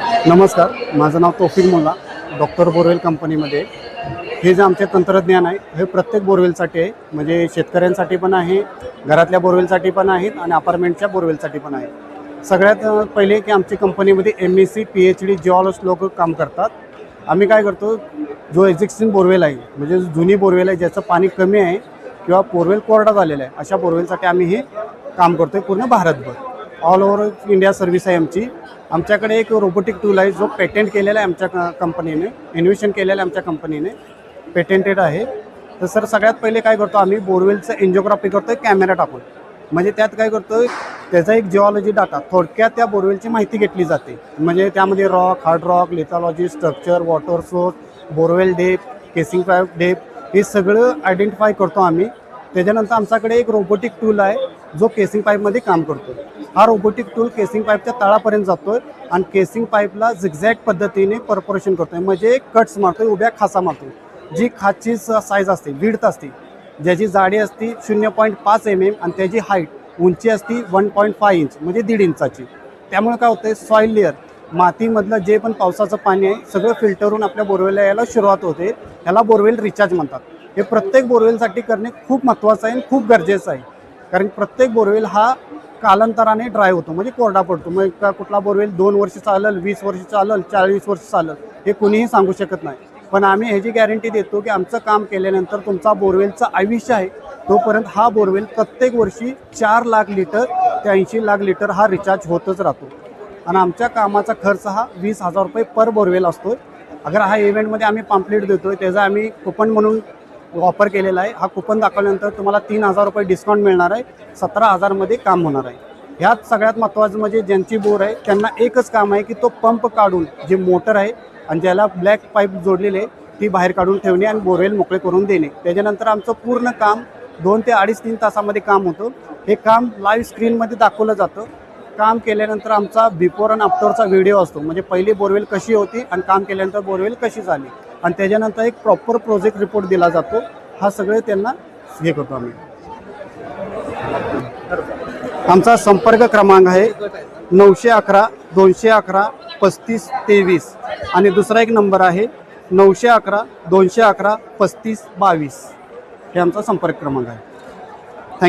नमस्कार, माझं नाव Taufiq Mulla, doctor borewell कंपनीमध्ये. हे जे आमचे तंत्रज्ञान आहे हे प्रत्येक बोरवेलसाठी आहे. म्हणजे शेतकऱ्यांसाठी पण आहे, घरातल्या बोरवेलसाठी पण आहेत आणि अपार्टमेंटच्या बोरवेलसाठी पण आहे. सगळ्यात पहिले की आमची कंपनीमध्ये MSc PhD जिऑलॉजिस्ट लोक काम करतात. आम्ही काय करतो, जो एक्झिस्टिंग बोरवेल आहे म्हणजे जुनी बोरवेल आहे ज्याचं पाणी कमी आहे किंवा बोरवेल कोरडा झालेला आहे, अशा बोरवेलसाठी आम्ही हे काम करतो आहे पूर्ण भारतभर. ऑल ओव्हर इंडिया सर्व्हिस आहे आमची. आमच्याकडे एक रोबोटिक टूल आहे जो पेटेंट केलेला आहे आमच्या कंपनीने, इन्व्हेशन केलेलं आहे आमच्या कंपनीने, पेटेंटेड आहे. तर सर सगळ्यात पहिले काय करतो आम्ही, बोरवेलचं एन्जिओग्राफी करतो आहे कॅमेरा टाकून. म्हणजे त्यात काय करतो आहे, त्याचा एक जिओलॉजी डाटा थोडक्यात त्या बोरवेलची माहिती घेतली जाते. म्हणजे त्यामध्ये rock, hard rock, lithology, structure, water source, borewell depth, casing pipe depth, हे सगळं आयडेंटिफाय करतो आम्ही. त्याच्यानंतर आमच्याकडे एक रोबोटिक टूल आहे जो केसिंग पाईपमध्ये काम करतो. हा रोबोटिक टूल केसिंग पाईपच्या तळापर्यंत जातो आहे आणि केसिंग पाईपला झिगझॅग पद्धतीने परफोरेशन करतो आहे. म्हणजे कट्स मारतो आहे, उभ्या खासा मारतो. जी खाचची साईज असते, विड्थ असते, ज्याची जाडी असते 0.5 mm आणि त्याची हाईट उंची असते 1.5 इंच म्हणजे 1.5 इंचाची. त्यामुळे काय होतं आहे, सॉईल लेअर, मातीमधलं जे पण पावसाचं पाणी आहे सगळं फिल्टर होऊन आपल्या बोरवेलला यायला सुरुवात होते. ह्याला बोरवेल रिचार्ज म्हणतात. हे प्रत्येक बोरवेलसाठी करणे खूप महत्त्वाचं आहे आणि खूप गरजेचं आहे. कारण प्रत्येक बोरवेल हा कालांतराने ड्राय होतो, म्हणजे कोरडा पडतो. मग का कुठला बोरवेल 2 वर्ष चालेल, 20 वर्ष चालेल, 40 वर्ष चालेल, हे कुणीही सांगू शकत नाही. पण आम्ही ह्याची गॅरंटी देतो की आमचं काम केल्यानंतर तुमचा बोरवेलचं आयुष्य आहे तोपर्यंत हा बोरवेल प्रत्येक वर्षी 4 लाख लिटर ते 80 लाख लिटर हा रिचार्ज होतच राहतो. आणि आमच्या कामाचा खर्च हा 20,000 रुपये पर बोरवेल असतो. अगर हा इव्हेंटमध्ये आम्ही पॅम्पलेट देतो आहे त्याचा आम्ही कुपन म्हणून ऑफर केलेला आहे. हा कुपन दाखवल्यानंतर तुम्हाला 3,000 रुपये डिस्काउंट मिळणार आहे. 17,000मध्ये काम होणार आहे. ह्यात सगळ्यात महत्त्वाचं म्हणजे ज्यांची बोर आहे त्यांना एकच काम आहे की तो पंप काढून, जे मोटर आहे आणि ज्याला ब्लॅक पाईप जोडलेले ती बाहेर काढून ठेवणे आणि बोरवेल मोकळे करून देणे. त्याच्यानंतर आमचं पूर्ण काम 2 ते 2.5-3 तासामध्ये काम होतं. हे काम लाईव्ह स्क्रीनमध्ये दाखवलं जातं. काम केल्यानंतर आमचा बिफोर आणि आफ्टरचा व्हिडिओ असतो. म्हणजे पहिली बोरवेल कशी होती आणि काम केल्यानंतर बोरवेल कशी झाली आणि त्याच्यानंतर एक प्रॉपर प्रोजेक्ट रिपोर्ट दिला जातो. हा सगळे त्यांना हे करतो आम्ही. आमचा संपर्क क्रमांक आहे 911 211 3523 आणि दुसरा एक नंबर आहे 911 211 3522. हे आमचा संपर्क क्रमांक आहे.